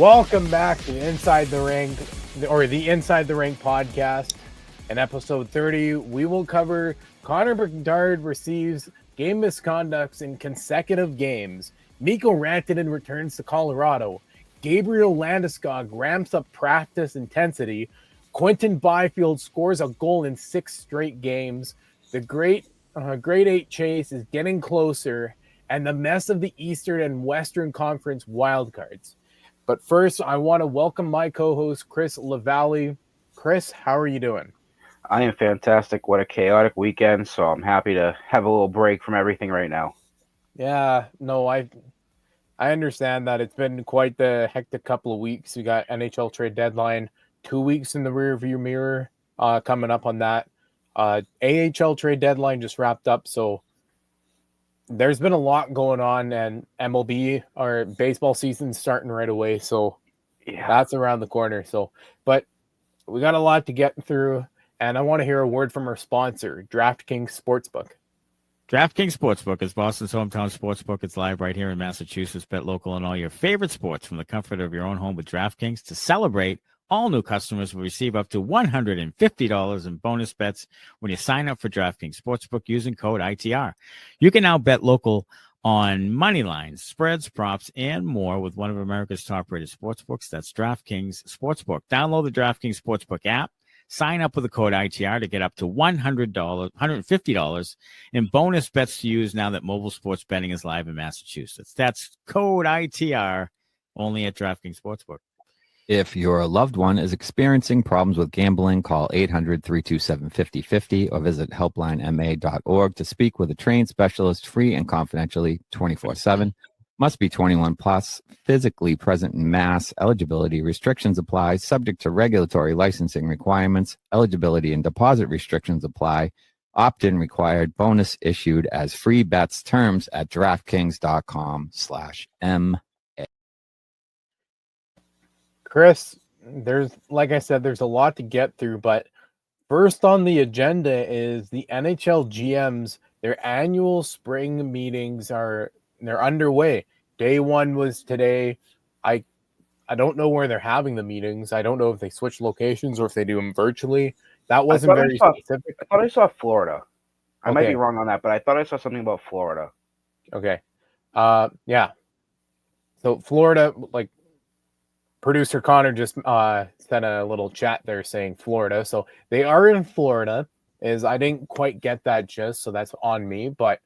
Welcome back to Inside the Ring, or the Inside the Ring podcast. In episode 30, we will cover Connor Bedard receives game misconducts in consecutive games. Mikko Rantanen returns to Colorado. Gabriel Landeskog ramps up practice intensity. Quinton Byfield scores a goal in 6 straight games. The Grade 8 chase is getting closer, and the mess of the Eastern and Western Conference wildcards. But first, I want to welcome my co-host, Chris LaValle. Chris, how are you doing? I am fantastic. What a chaotic weekend, so I'm happy to have a little break from everything right now. Yeah, no, I understand that it's been quite the hectic couple of weeks. We got NHL trade deadline, 2 weeks in the rearview mirror coming up on that. AHL trade deadline just wrapped up, so there's been a lot going on, and MLB or baseball season's starting right away, so yeah, that's around the corner. So, but we got a lot to get through, and I want to hear a word from our sponsor, DraftKings Sportsbook. DraftKings Sportsbook is Boston's hometown sportsbook. It's live right here in Massachusetts. Bet local on all your favorite sports from the comfort of your own home with DraftKings. To celebrate, all new customers will receive up to $150 in bonus bets when you sign up for DraftKings Sportsbook using code ITR. You can now bet local on money lines, spreads, props, and more with one of America's top-rated sportsbooks. That's DraftKings Sportsbook. Download the DraftKings Sportsbook app. Sign up with the code ITR to get up to $150 in bonus bets to use now that mobile sports betting is live in Massachusetts. That's code ITR only at DraftKings Sportsbook. If your loved one is experiencing problems with gambling, call 800-327-5050 or visit helplinema.org to speak with a trained specialist free and confidentially 24/7. Must be 21 plus, physically present in Mass. Eligibility restrictions apply, subject to regulatory licensing requirements. Eligibility and deposit restrictions apply. Opt-in required. Bonus issued as free bets. Terms at DraftKings.com/MA. Chris, like I said, there's a lot to get through, but first on the agenda is the NHL GMs. Their annual spring meetings they're underway. Day one was today. I don't know where they're having the meetings. I don't know if they switch locations or if they do them virtually. That wasn't very specific. I thought I saw Florida. I might be wrong on that, but I thought I saw something about Florida. Okay. Yeah. So Florida, like producer Connor just sent a little chat there saying Florida. So they are in Florida. I didn't quite get that gist, so that's on me. But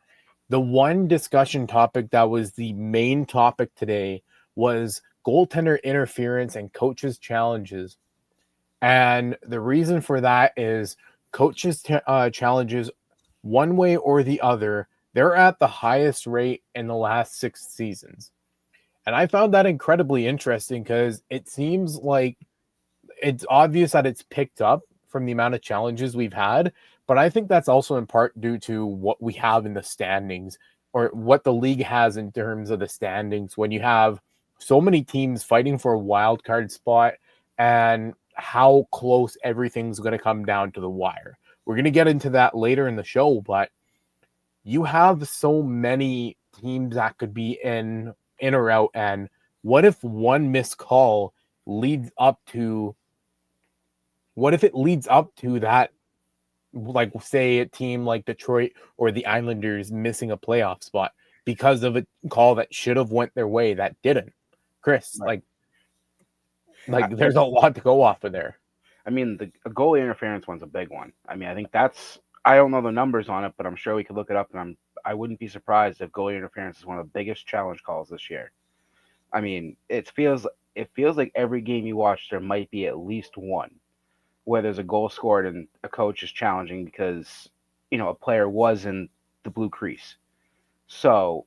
the one discussion topic that was the main topic today was goaltender interference and coaches' challenges. And the reason for that is coaches' challenges, one way or the other, they're at the highest rate in the last 6 seasons. And I found that incredibly interesting because it seems like it's obvious that it's picked up from the amount of challenges we've had. But I think that's also in part due to what we have in the standings, or what the league has in terms of the standings, when you have so many teams fighting for a wild card spot and how close everything's going to come down to the wire. We're going to get into that later in the show, but you have so many teams that could be in or out, and what if one missed call leads up to that, like say a team like Detroit or the Islanders missing a playoff spot because of a call that should have went their way that didn't. Chris, right. like there's a lot to go off of there. I mean, the goalie interference one's a big one. I mean, I think I don't know the numbers on it, but I'm sure we could look it up, and I wouldn't be surprised if goalie interference is one of the biggest challenge calls this year. I mean, it feels like every game you watch, there might be at least one where there's a goal scored and a coach is challenging because, a player was in the blue crease. So,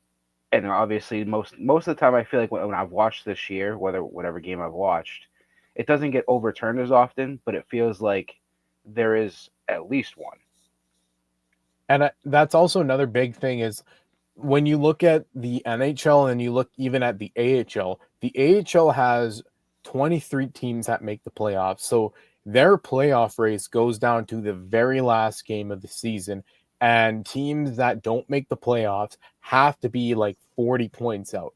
and obviously most of the time I feel like when I've watched this year, whatever game I've watched, it doesn't get overturned as often, but it feels like there is at least one. And that's also another big thing is when you look at the NHL and you look even at the AHL has 23 teams that make the playoffs. So their playoff race goes down to the very last game of the season, and teams that don't make the playoffs have to be like 40 points out.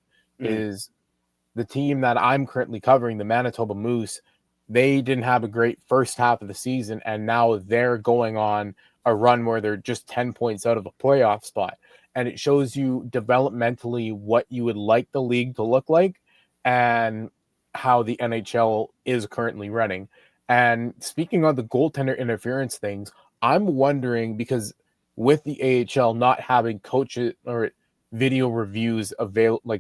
the team that I'm currently covering, the Manitoba Moose, they didn't have a great first half of the season, and now they're going on a run where they're just 10 points out of a playoff spot. And it shows you developmentally what you would like the league to look like and how the NHL is currently running. And speaking of the goaltender interference things, I'm wondering, because with the AHL not having coaches or video reviews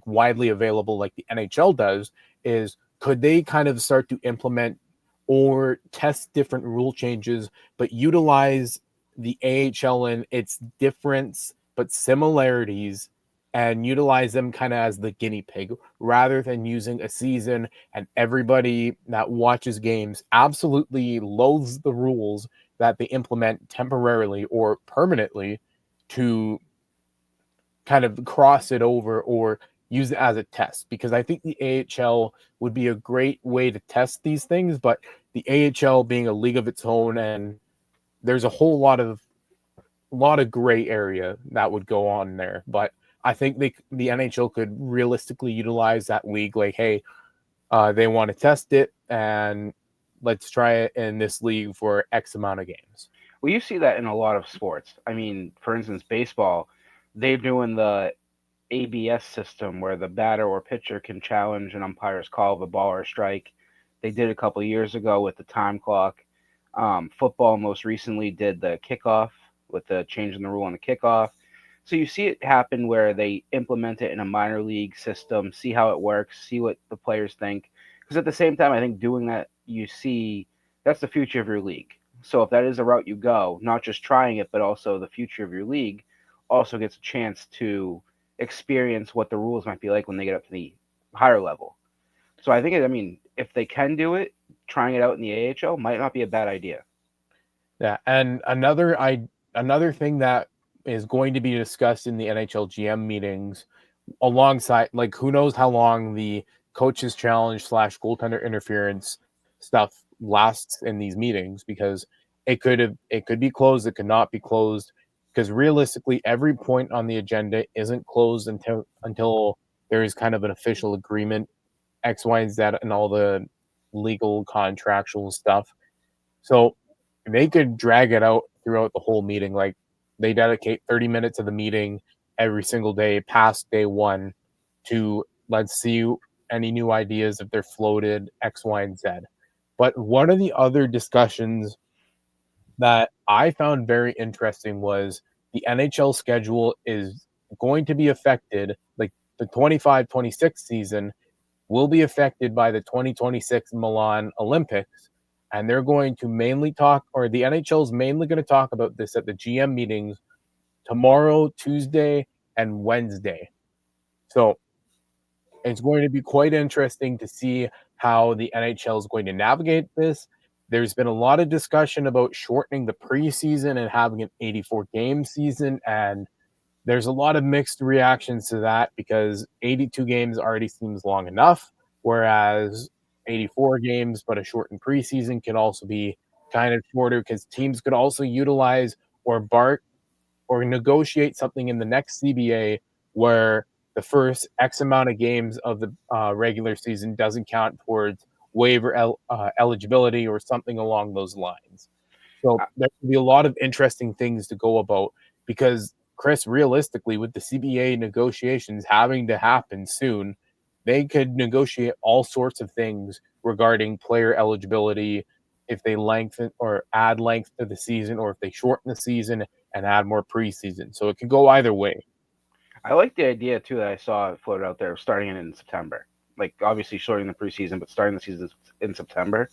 widely available like the NHL does, is could they kind of start to implement or test different rule changes, but utilize the AHL in its difference but similarities and utilize them kind of as the guinea pig rather than using a season and everybody that watches games absolutely loathes the rules that they implement temporarily or permanently to kind of cross it over or use it as a test, because I think the AHL would be a great way to test these things, but the AHL being a league of its own, and there's a whole lot of gray area that would go on there. But I think the NHL could realistically utilize that league, like, hey, they want to test it, and let's try it in this league for X amount of games. Well, you see that in a lot of sports. I mean, for instance, baseball, they're doing the ABS system where the batter or pitcher can challenge an umpire's call of a ball or a strike. They did a couple of years ago with the time clock. Football most recently did the kickoff with the change in the rule on the kickoff. So you see it happen where they implement it in a minor league system, see how it works, see what the players think. Because at the same time, I think doing that, you see that's the future of your league. So if that is a route you go, not just trying it, but also the future of your league also gets a chance to experience what the rules might be like when they get up to the higher level. So I think, if they can do it, trying it out in the AHL might not be a bad idea. Yeah, and another thing that is going to be discussed in the NHL GM meetings alongside, like, who knows how long the coaches challenge / goaltender interference stuff lasts in these meetings, because it could be closed, it could not be closed, because realistically every point on the agenda isn't closed until there is kind of an official agreement, X, Y, and Z, and all the legal contractual stuff. So they could drag it out throughout the whole meeting. Like, they dedicate 30 minutes of the meeting every single day past day one to, let's see any new ideas if they're floated, X, Y, and Z. But one of the other discussions that I found very interesting was the NHL schedule is going to be affected, like the 25-26 season will be affected by the 2026 Milan Olympics. And they're going to mainly talk, or the NHL is mainly going to talk about this at the GM meetings tomorrow, Tuesday, and Wednesday. So it's going to be quite interesting to see how the NHL is going to navigate this. There's been a lot of discussion about shortening the preseason and having an 84-game season, and there's a lot of mixed reactions to that, because 82 games already seems long enough, whereas 84 games but a shortened preseason can also be kind of shorter, because teams could also utilize or negotiate something in the next CBA where the first X amount of games of the regular season doesn't count towards waiver eligibility or something along those lines. So there could be a lot of interesting things to go about, because, Chris, realistically, with the CBA negotiations having to happen soon, they could negotiate all sorts of things regarding player eligibility if they lengthen or add length to the season, or if they shorten the season and add more preseason. So it could go either way. I like the idea, too, that I saw floated out there of starting it in September. Like, obviously shorting the preseason, but starting the season in September.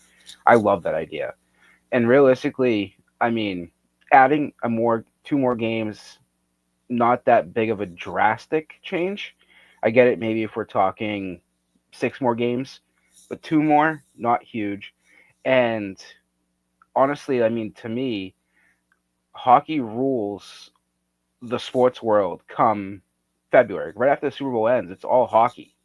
I love that idea. And realistically, adding two more games, not that big of a drastic change. I get it, maybe if we're talking 6 more games, but 2 more, not huge. And honestly, to me, hockey rules the sports world come February. Right after the Super Bowl ends, it's all hockey.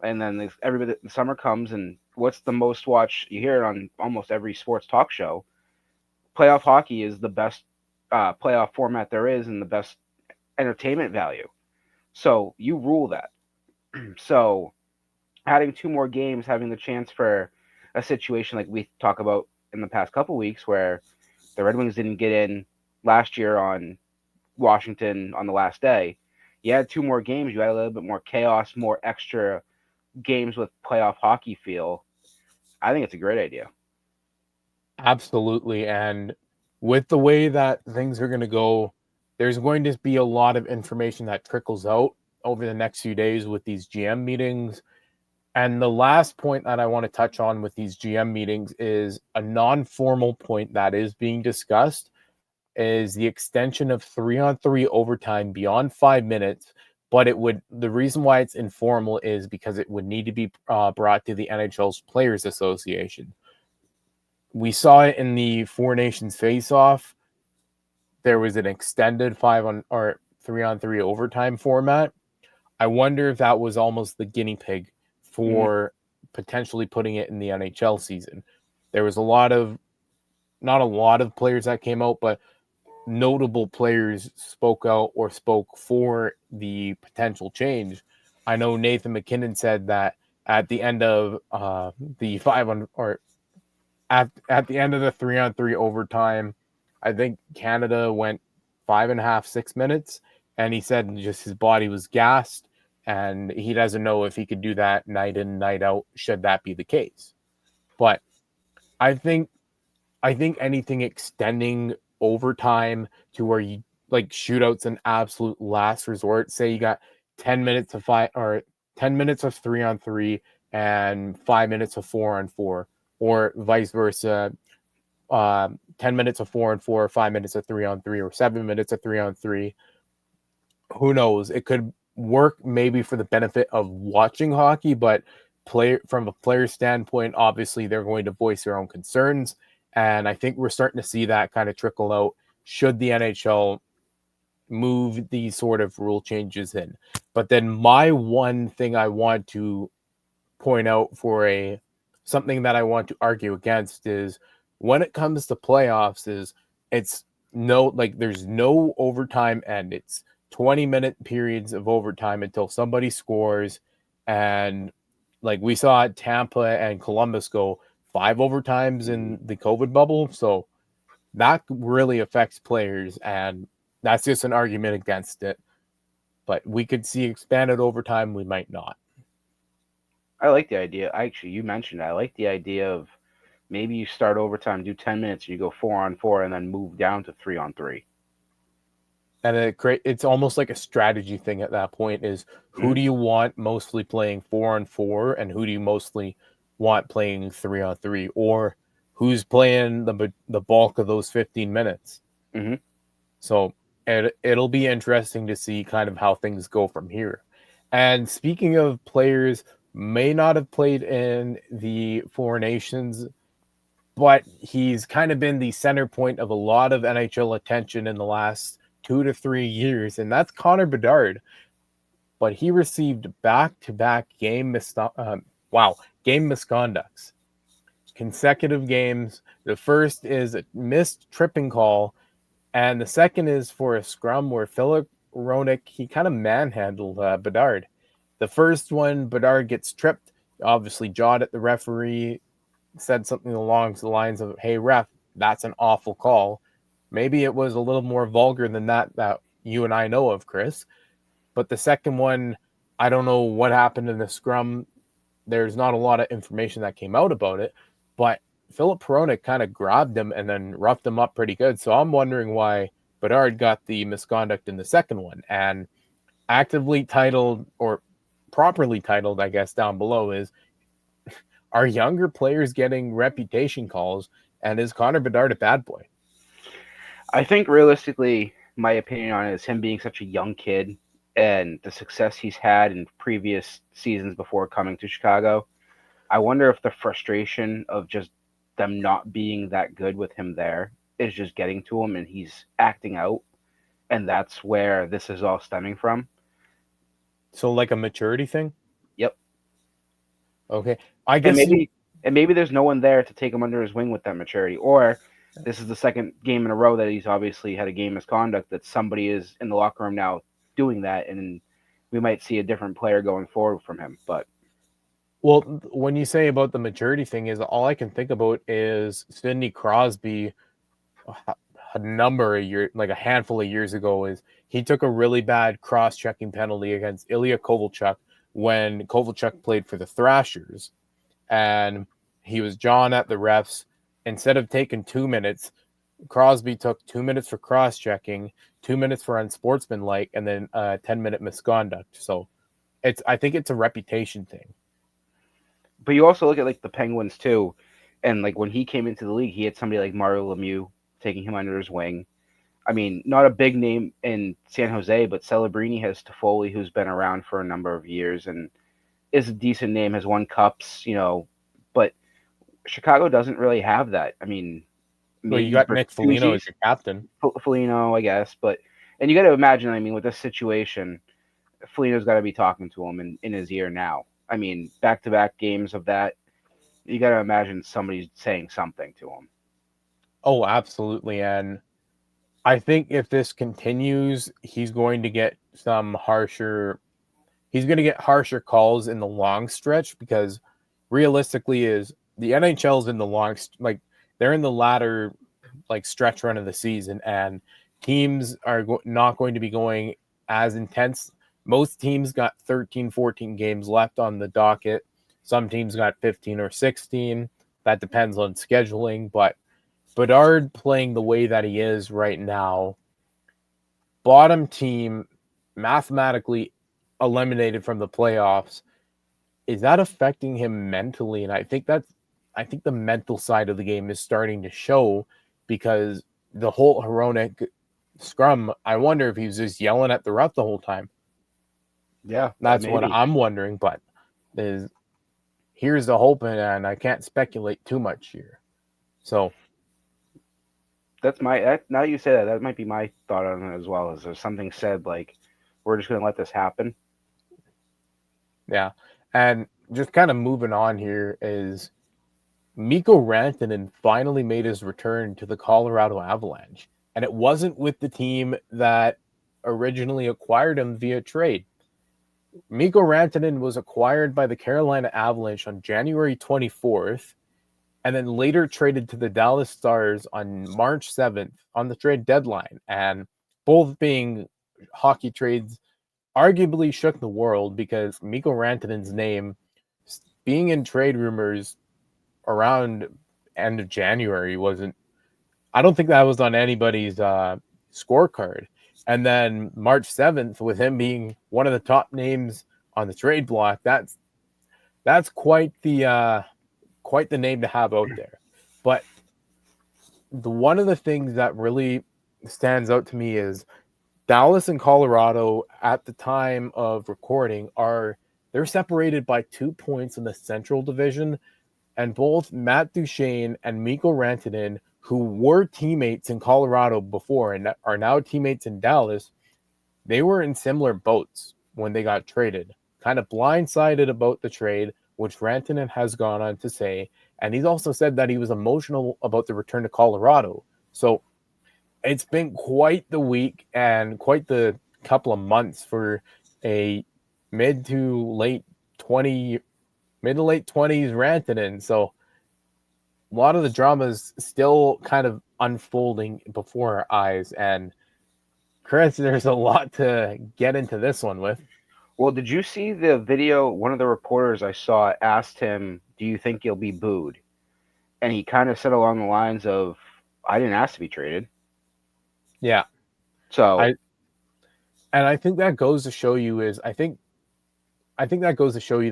And then the summer comes, and what's the most watched? You hear it on almost every sports talk show. Playoff hockey is the best playoff format there is and the best entertainment value. So you rule that. So adding 2 more games, having the chance for a situation like we talk about in the past couple weeks where the Red Wings didn't get in last year on Washington on the last day. You had 2 more games, you had a little bit more chaos, more extra games with playoff hockey feel. I think it's a great idea. Absolutely. And with the way that things are going to go, there's going to be a lot of information that trickles out over the next few days with these GM meetings. And the last point that I want to touch on with these GM meetings is a non-formal point that is being discussed is the extension of 3-on-3 overtime beyond 5 minutes. But the reason why it's informal is because it would need to be brought to the NHL's Players Association. We saw it in the Four Nations face-off. There was an extended 3-on-3 overtime format. I wonder if that was almost the guinea pig for potentially putting it in the NHL season. There was not a lot of players that came out, but notable players spoke out or spoke for the potential change. I know Nathan McKinnon said that at the end of the at the end of the 3-on-3 overtime, I think Canada went 5.5, 6 minutes, and he said just his body was gassed, and he doesn't know if he could do that night in, night out, should that be the case. But I think anything extending overtime to where you like shootouts an absolute last resort. Say you got 10 minutes of 3-on-3 and 5 minutes of 4-on-4, or vice versa. 10 minutes of 4-on-4, 5 minutes of 3-on-3, or 7 minutes of 3-on-3. Who knows? It could work maybe for the benefit of watching hockey, but from a player standpoint, obviously they're going to voice their own concerns. And I think we're starting to see that kind of trickle out should the NHL move these sort of rule changes in. But then my one thing I want to point out for something that I want to argue against is when it comes to playoffs there's no overtime end. It's 20-minute periods of overtime until somebody scores. And like we saw Tampa and Columbus go 5 overtimes in the COVID bubble. So that really affects players, and that's just an argument against it. But we could see expanded overtime. We might not. I like the idea. Actually, you mentioned it. I like the idea of maybe you start overtime, do 10 minutes, and you go 4-on-4, and then move down to 3-on-3. And it's almost like a strategy thing at that point is who do you want mostly playing 4-on-4 and who do you mostly want playing 3-on-3, or who's playing the bulk of those 15 minutes. Mm-hmm. So it'll be interesting to see kind of how things go from here. And speaking of players may not have played in the Four Nations, but he's kind of been the center point of a lot of NHL attention in the last 2 to 3 years, and that's Connor Bedard. But he received back-to-back game misconducts. Consecutive games. The first is a missed tripping call, and the second is for a scrum where Philip Hronek, he kind of manhandled Bedard. The first one, Bedard gets tripped, obviously jawed at the referee, said something along the lines of, "Hey ref, that's an awful call." Maybe it was a little more vulgar than that you and I know of, Chris. But the second one, I don't know what happened in the scrum. There's not a lot of information that came out about it, but Philip Hronek kind of grabbed him and then roughed him up pretty good. So I'm wondering why Bedard got the misconduct in the second one. And actively titled, or properly titled, I guess, down below is, are younger players getting reputation calls, and is Connor Bedard a bad boy? I think realistically, my opinion on it is him being such a young kid and the success he's had in previous seasons before coming to Chicago. I wonder if the frustration of just them not being that good with him there is just getting to him and he's acting out. And that's where this is all stemming from. So like a maturity thing? Yep. Okay. I guess maybe there's no one there to take him under his wing with that maturity. Or this is the second game in a row that he's obviously had a game misconduct, that somebody is in the locker room now doing that, and we might see a different player going forward from him. But Well, when you say about the maturity thing, is all I can think about is Sidney Crosby a number of years, like a handful of years ago, is he took a really bad cross-checking penalty against Ilya Kovalchuk when Kovalchuk played for the Thrashers, and he was jawing at the refs. Instead of taking 2 minutes, Crosby took 2 minutes for cross-checking, 2 minutes for unsportsmanlike, and then 10-minute misconduct. So I think it's a reputation thing. But you also look at like the Penguins too, and like when he came into the league, he had somebody like Mario Lemieux taking him under his wing. I mean, not a big name in San Jose, but Celebrini has Toffoli, who's been around for a number of years and is a decent name, has won cups, but Chicago doesn't really have that. I mean, Well, you got Nick Foligno as your captain. Foligno, I guess, and you got to imagine, I mean, with this situation, Foligno's got to be talking to him in his ear now. I mean, back-to-back games of that, you got to imagine somebody's saying something to him. Oh, absolutely. And I think if this continues, he's going to get harsher calls in the long stretch, because realistically is the NHL's in the they're in the latter stretch run of the season, and teams are not going to be going as intense. Most teams got 13, 14 games left on the docket. Some teams got 15 or 16. That depends on scheduling, but Bedard playing the way that he is right now, bottom team, mathematically eliminated from the playoffs, is that affecting him mentally? And I think the mental side of the game is starting to show, because the whole Hronek scrum, I wonder if he was just yelling at the ref the whole time. Yeah, that's maybe what I'm wondering. But here's the hope, and I can't speculate too much here. So now you say that might be my thought on it as well. Is there something said like, we're just going to let this happen? Yeah, and just kind of moving on here is Mikko Rantanen finally made his return to the Colorado Avalanche, and it wasn't with the team that originally acquired him via trade. Mikko Rantanen was acquired by the Carolina Avalanche on January 24th, and then later traded to the Dallas Stars on March 7th on the trade deadline. And both being hockey trades arguably shook the world, because Mikko Rantanen's name being in trade rumors around end of January I don't think that was on anybody's scorecard. And then March 7th, with him being one of the top names on the trade block, that's quite the name to have out there. But one of the things that really stands out to me is Dallas and Colorado at the time of recording they're separated by 2 points in the Central Division, and both Matt Duchene and Mikko Rantanen, who were teammates in Colorado before and are now teammates in Dallas, they were in similar boats when they got traded. Kind of blindsided about the trade, which Rantanen has gone on to say, and he's also said that he was emotional about the return to Colorado. So it's been quite the week and quite the couple of months for a mid to late 20s Rantanen. So a lot of the drama is still kind of unfolding before our eyes. And Chris, there's a lot to get into this one with. Well, did you see the video? One of the reporters I saw asked him, "Do you think you'll be booed?" And he kind of said along the lines of, "I didn't ask to be traded." Yeah. So I think that goes to show you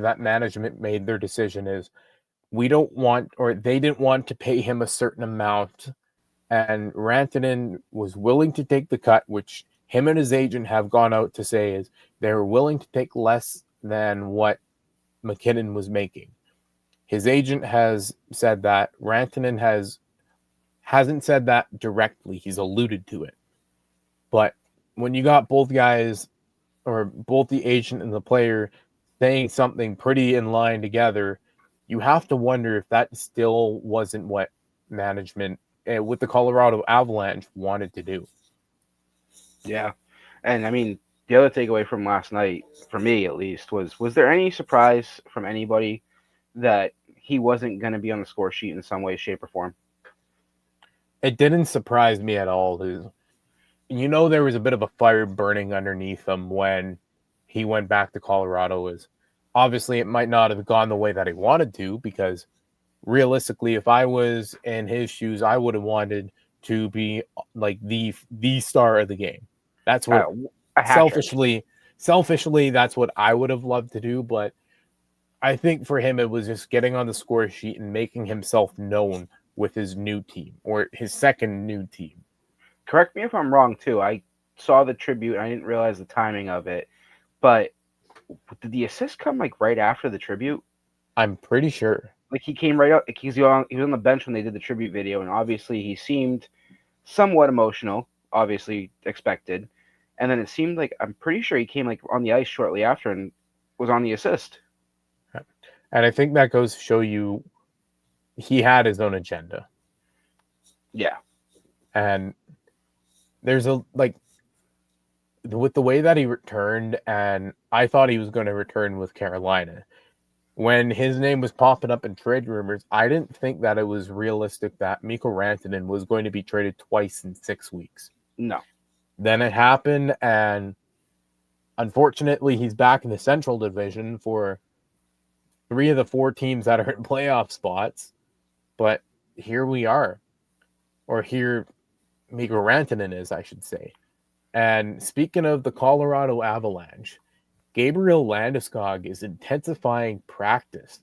that management made their decision is they didn't want to pay him a certain amount, and Rantanen was willing to take the cut, which him and his agent have gone out to say is they're willing to take less than what McKinnon was making. His agent has said that. Rantanen hasn't said that directly. He's alluded to it. But when you got both guys, or both the agent and the player, saying something pretty in line together, you have to wonder if that still wasn't what management with the Colorado Avalanche wanted to do. Yeah. And I mean, the other takeaway from last night, for me at least, was there any surprise from anybody that he wasn't going to be on the score sheet in some way, shape, or form. It didn't surprise me at all. There was a bit of a fire burning underneath him when he went back to Colorado. Obviously it might not have gone the way that he wanted to, because realistically, if I was in his shoes, I would have wanted to be like the star of the game. That's what a hat trick. selfishly, that's what I would have loved to do. But I think for him, it was just getting on the score sheet and making himself known with his new team, or his second new team. Correct me if I'm wrong, too. I saw the tribute. I didn't realize the timing of it. But did the assist come like right after the tribute? I'm pretty sure. Like he came right up. Like he was on the bench when they did the tribute video, and obviously he seemed somewhat emotional. Obviously expected, and then it seemed like, I'm pretty sure he came like on the ice shortly after and was on the assist. And I think that goes to show you he had his own agenda. Yeah. And there's with the way that he returned, and I thought he was going to return with Carolina. When his name was popping up in trade rumors, I didn't think that it was realistic that Mikko Rantanen was going to be traded twice in 6 weeks. No. Then it happened, and unfortunately, he's back in the Central Division for 3 of the 4 teams that are in playoff spots. But here we are. Or here Mikko Rantanen is, I should say. And speaking of the Colorado Avalanche, Gabriel Landeskog is intensifying practice.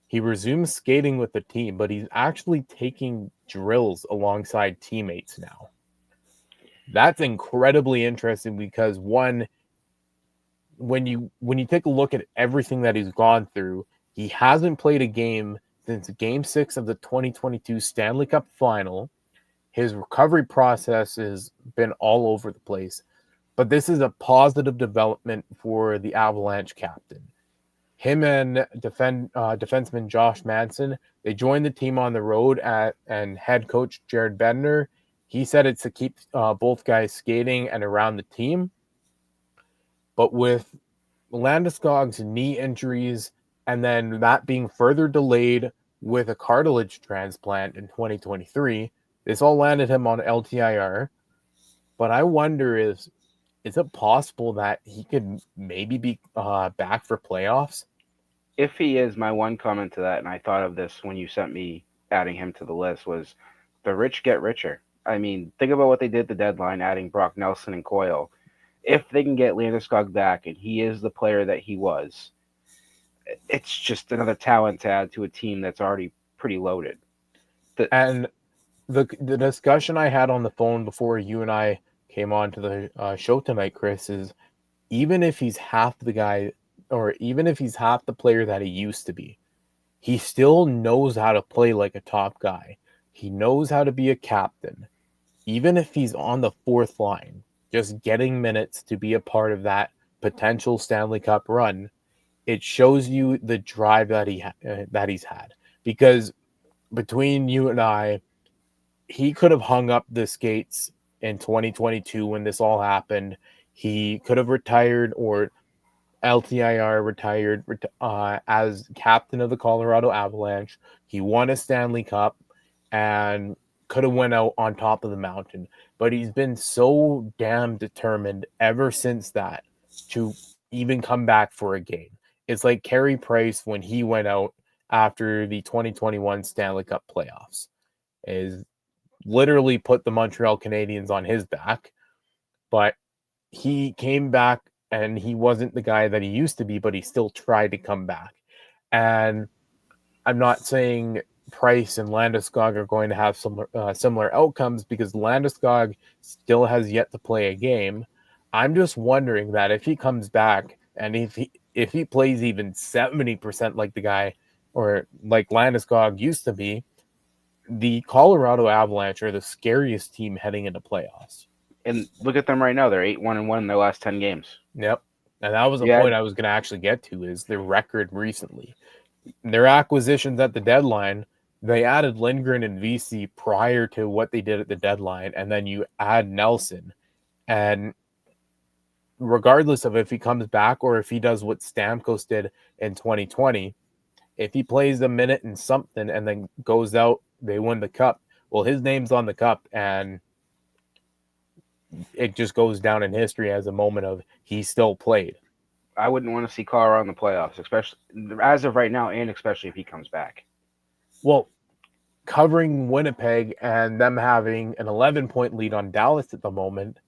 He resumes skating with the team, but he's actually taking drills alongside teammates now. That's incredibly interesting because, one, when you take a look at everything that he's gone through, he hasn't played a game since Game 6 of the 2022 Stanley Cup Final. His recovery process has been all over the place. But this is a positive development for the Avalanche captain. Him and defenseman Josh Manson, they joined the team on the road and head coach Jared Bednar, he said it's to keep both guys skating and around the team. But with Landeskog's knee injuries and then that being further delayed with a cartilage transplant in 2023, this all landed him on LTIR. But I wonder is it possible that he could maybe be back for playoffs? If he is, my one comment to that, and I thought of this when you sent me adding him to the list, was the rich get richer. I mean, think about what they did at the deadline, adding Brock Nelson and Coyle. If they can get Landeskog back and he is the player that he was, it's just another talent to add to a team that's already pretty loaded. And the discussion I had on the phone before you and I came on to the show tonight, Chris, is even if he's half the guy, or even if he's half the player that he used to be, he still knows how to play like a top guy. He knows how to be a captain. Even if he's on the 4th line, just getting minutes to be a part of that potential Stanley Cup run, it shows you the drive that he's had. Because between you and I, he could have hung up the skates in 2022 when this all happened. He could have retired, or LTIR retired as captain of the Colorado Avalanche. He won a Stanley Cup and could have went out on top of the mountain. But he's been so damn determined ever since that to even come back for a game. It's like Carey Price when he went out after the 2021 Stanley Cup playoffs. Is literally put the Montreal Canadiens on his back, but he came back and he wasn't the guy that he used to be, but he still tried to come back. And I'm not saying Price and Landeskog are going to have similar outcomes, because Landeskog still has yet to play a game. I'm just wondering that if he comes back and if he plays even 70% like the guy, or like Landeskog used to be, the Colorado Avalanche are the scariest team heading into playoffs. And look at them right now. They're 8-1-1 in their last 10 games. Yep. And that was the point I was going to actually get to, is their record recently. Their acquisitions at the deadline, they added Lindgren and VC prior to what they did at the deadline, and then you add Nelson. And regardless of if he comes back or if he does what Stamkos did in 2020, If he plays a minute and something and then goes out, they win the cup. Well, his name's on the cup, and it just goes down in history as a moment of he still played. I wouldn't want to see Colorado in the playoffs, especially as of right now, and especially if he comes back. Well, covering Winnipeg and them having an 11-point lead on Dallas at the moment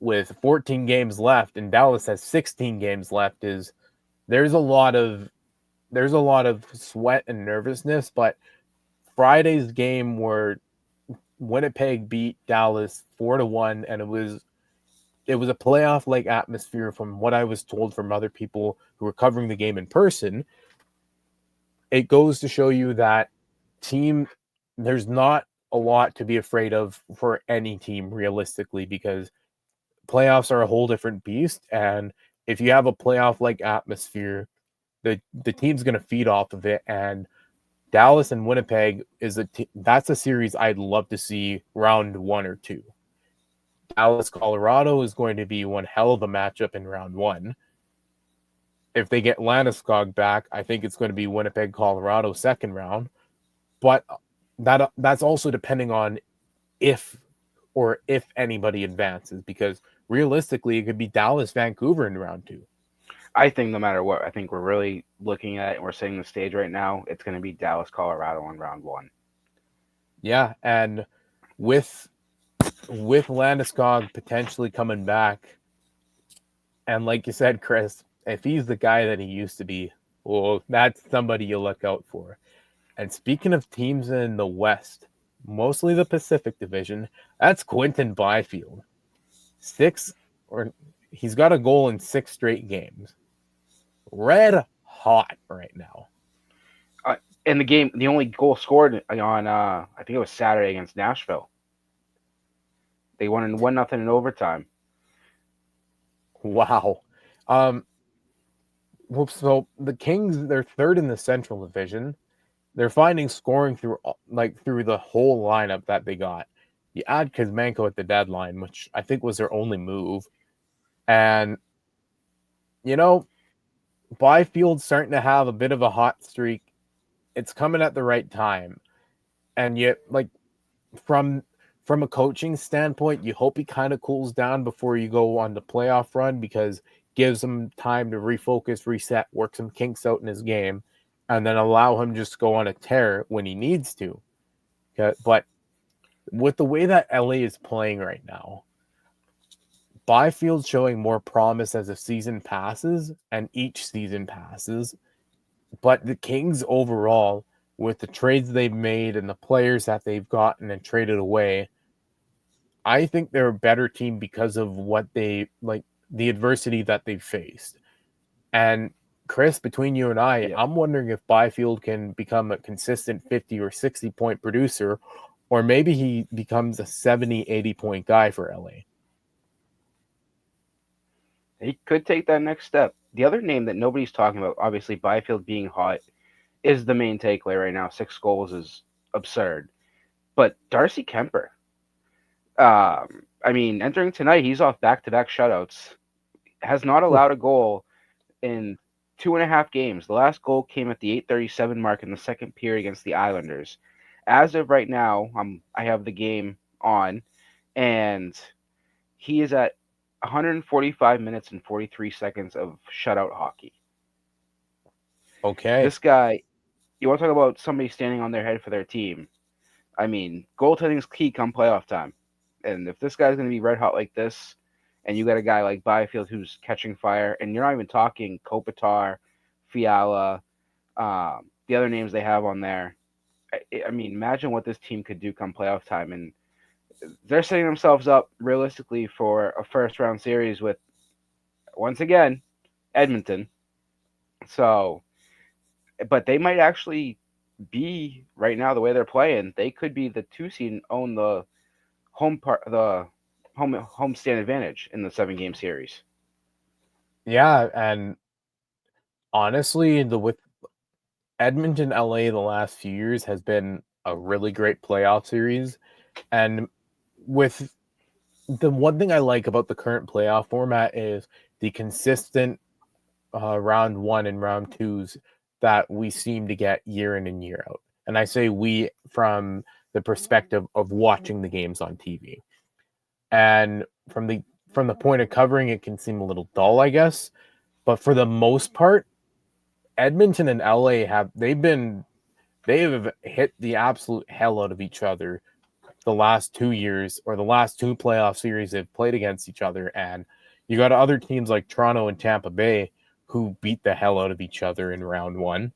with 14 games left, and Dallas has 16 games left, there's a lot of sweat and nervousness. But Friday's game where Winnipeg beat Dallas 4-1, and it was a playoff-like atmosphere from what I was told from other people who were covering the game in person. It goes to show you that there's not a lot to be afraid of for any team realistically, because playoffs are a whole different beast. And if you have a playoff-like atmosphere, the team's going to feed off of it. And Dallas and Winnipeg that's a series I'd love to see round 1 or 2. Dallas, Colorado is going to be one hell of a matchup in round 1. If they get Landeskog back, I think it's going to be Winnipeg, Colorado second round. But that's also depending on if anybody advances, because realistically it could be Dallas, Vancouver in round 2. I think no matter what, I think we're really looking at it and we're setting the stage right now. It's going to be Dallas, Colorado in round 1. Yeah, and with Landeskog potentially coming back, and like you said, Chris, if he's the guy that he used to be, well, that's somebody you look out for. And speaking of teams in the West, mostly the Pacific Division, that's Quinton Byfield. He's got a goal in 6 straight games. Red hot right now. In the game, the only goal scored on, I think it was Saturday against Nashville. They won 1-0 in overtime. Wow. So the Kings, they're third in the Central Division. They're finding scoring through the whole lineup that they got. You add Kuzmenko at the deadline, which I think was their only move. And, Byfield's starting to have a bit of a hot streak. It's coming at the right time. And yet, from a coaching standpoint, you hope he kind of cools down before you go on the playoff run, because gives him time to refocus, reset, work some kinks out in his game, and then allow him just go on a tear when he needs to. But with the way that LA is playing right now, Byfield's showing more promise as the season passes and each season passes. But the Kings overall, with the trades they've made and the players that they've gotten and traded away, I think they're a better team because of what the adversity that they've faced. And Chris, between you and I, I'm wondering if Byfield can become a consistent 50 or 60 point producer, or maybe he becomes a 70, 80 point guy for LA. He could take that next step. The other name that nobody's talking about, obviously Byfield being hot, is the main takeaway right now. 6 goals is absurd. But Darcy Kemper, entering tonight, he's off back-to-back shutouts. Has not allowed a goal in 2.5 games. The last goal came at the 8:37 mark in the second period against the Islanders. As of right now, I have the game on, and he is at 145 minutes and 43 seconds of shutout hockey. Okay. This guy, you want to talk about somebody standing on their head for their team. Goaltending is key come playoff time. And if this guy's going to be red hot like this, and you got a guy like Byfield who's catching fire, and you're not even talking Kopitar, Fiala, the other names they have on there. Imagine what this team could do come playoff time. And they're setting themselves up realistically for a first-round series with, once again, Edmonton. So, but they might actually be, right now, the way they're playing, they could be the 2 seed and own the home stand advantage in the 7-game series. Yeah, and honestly, with Edmonton, LA, the last few years has been a really great playoff series. And with the one thing I like about the current playoff format is the consistent round 1 and round 2s that we seem to get year in and year out. And I say we from the perspective of watching the games on TV. And from the point of covering, it can seem a little dull, I guess. But for the most part, Edmonton and LA have hit the absolute hell out of each other the last 2 years, or the last two playoff series they've played against each other. And you got other teams like Toronto and Tampa Bay who beat the hell out of each other in round one.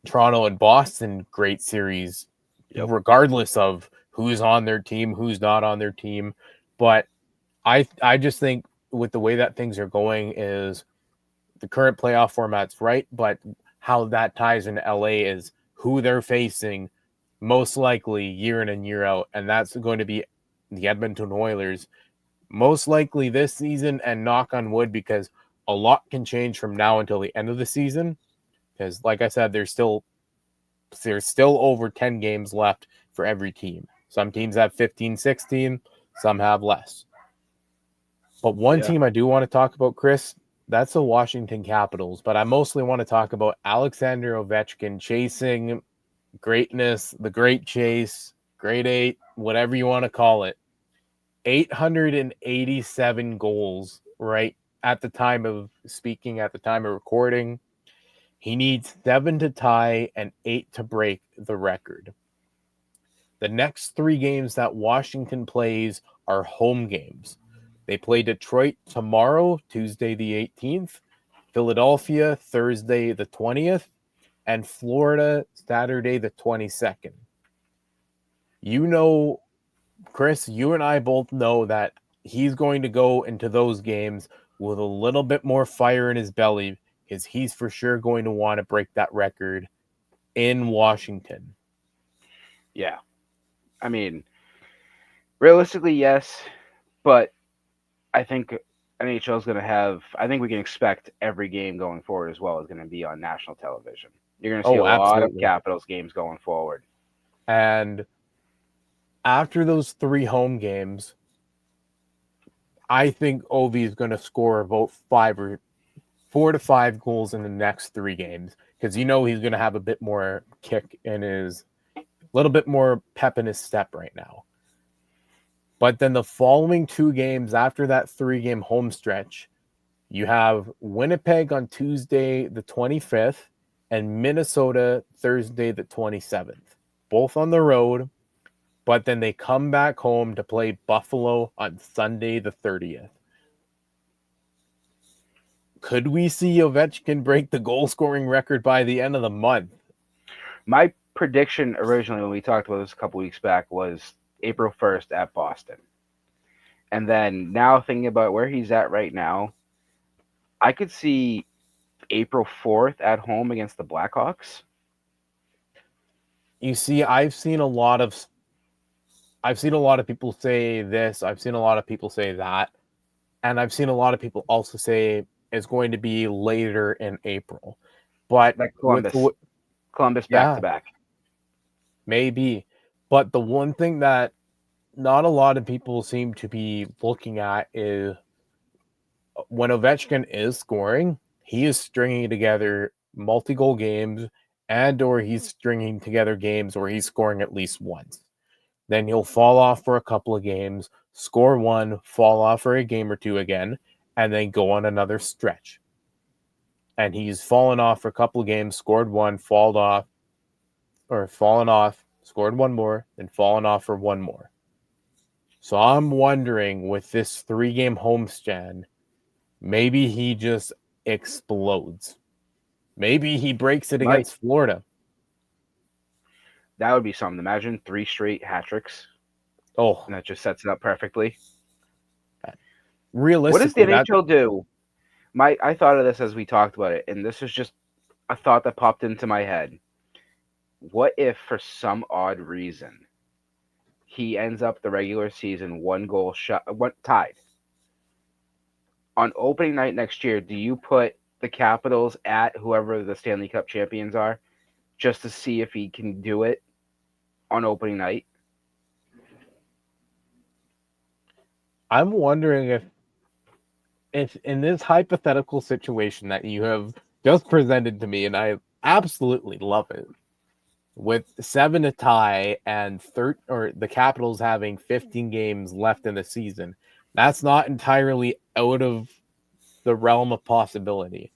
Toronto and Boston, great series, regardless of who's on their team, who's not on their team. But I just think with the way that things are going is the current playoff format's right, but how that ties into LA is who they're facing most likely year in and year out, and that's going to be the Edmonton Oilers most likely this season, and knock on wood, because a lot can change from now until the end of the season, because like I said, there's still over 10 games left for every team. Some teams have 15, 16, some have less. But one team I do want to talk about, Chris, that's the Washington Capitals. But I mostly want to talk about Alexander Ovechkin chasing greatness, the great chase, grade 8, whatever you want to call it. 887 goals right at the time of speaking, at the time of recording. He needs 7 to tie and 8 to break the record. The next 3 games that Washington plays are home games. They play Detroit tomorrow, Tuesday the 18th, Philadelphia Thursday the 20th, and Florida Saturday the 22nd. You know, Chris, you and I both know that he's going to go into those games with a little bit more fire in his belly, because he's for sure going to want to break that record in Washington. Yeah. I mean, realistically, yes, but I think NHL is going to have, I think we can expect every game going forward as well is going to be on national television. You're going to see a lot of Capitals games going forward. And after those 3 home games, I think Ovi is going to score about 4 to 5 goals in the next 3 games, because he's going to have a bit more kick in his, a little bit more pep in his step right now. But then the following 2 games after that 3-game home stretch, you have Winnipeg on Tuesday the 25th and Minnesota Thursday the 27th, both on the road. But then they come back home to play Buffalo on Sunday the 30th. Could we see Ovechkin break the goal-scoring record by the end of the month? My prediction originally when we talked about this a couple weeks back was April 1st at Boston. And then now thinking about where he's at right now, I could see April 4th at home against the Blackhawks. You see, I've seen a lot of people say this, I've seen a lot of people say that, and I've seen a lot of people also say it's going to be later in April. But like Columbus back to back. Maybe. But the one thing that not a lot of people seem to be looking at is when Ovechkin is scoring, he is stringing together multi-goal games, and or he's stringing together games where he's scoring at least once. Then he'll fall off for a couple of games, score one, fall off for a game or two again, and then go on another stretch. And he's fallen off for a couple of games, scored one, fallen off, scored one more, then fallen off for one more. So I'm wondering, with this 3-game homestand, maybe he just explodes. Maybe he breaks it against Florida. That would be something. Imagine 3 straight hat tricks. Oh, and that just sets it up perfectly. Realistically, what does the NHL do? I thought of this as we talked about it, and this is just a thought that popped into my head. What if, for some odd reason, he ends up the regular season 1 goal shot, tied? On opening night next year, do you put the Capitals at whoever the Stanley Cup champions are, just to see if he can do it on opening night? I'm wondering if in this hypothetical situation that you have just presented to me, and I absolutely love it. With 7 to tie and the Capitals having 15 games left in the season, that's not entirely out of the realm of possibility.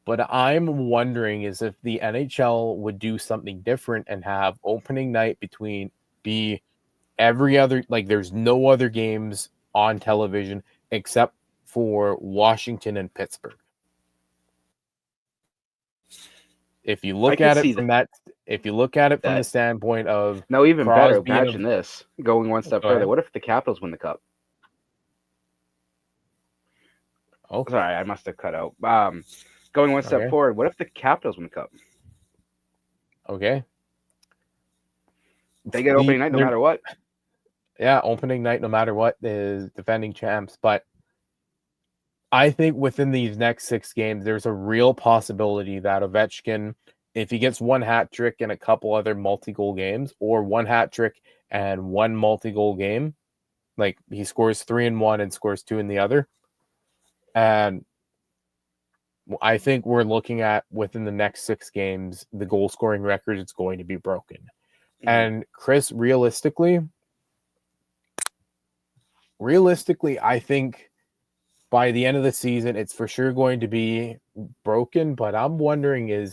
But I'm wondering is if the NHL would do something different and have opening night be every other, like there's no other games on television except for Washington and Pittsburgh. If you look at it from the standpoint of no, even Crosby better, imagine this going one step further. What if the Capitals win the Cup? Oh, sorry, I must have cut out. Going one step forward, what if the Capitals win the Cup? Okay. They get opening night no matter what. Yeah, opening night no matter what is defending champs. But I think within these next 6 games, there's a real possibility that Ovechkin, if he gets one hat trick and a couple other multi-goal games, or one hat trick and one multi-goal game, like he scores 3 in one and scores 2 in the other. And I think we're looking at within the next 6 games, the goal scoring record is going to be broken. Mm-hmm. And Chris, realistically, I think by the end of the season, it's for sure going to be broken. But I'm wondering